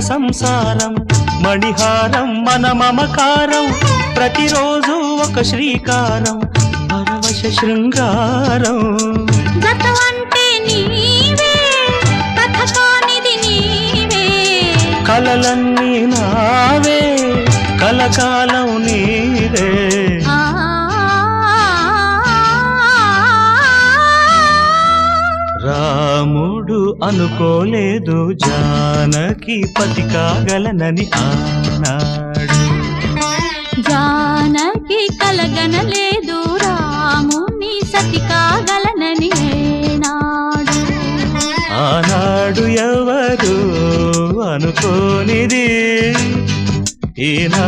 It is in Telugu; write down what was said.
సంసారం మణిహారం మన మమకారం ప్రతిరోజు ఒక శ్రీకారం పరవశ శృంగారం గతమంటే నీవే కథ కానిది నీవే కలలన్నీ నావే కలకాలం నీవే రాముడు అనుకోలేదు జానకి పతి కాగలనని ఆనాడు జానకి కలగనలేదు రాముని సతి కాగలనని ఏనాడు ఆనాడు ఎవరు అనుకోనిది ఈనా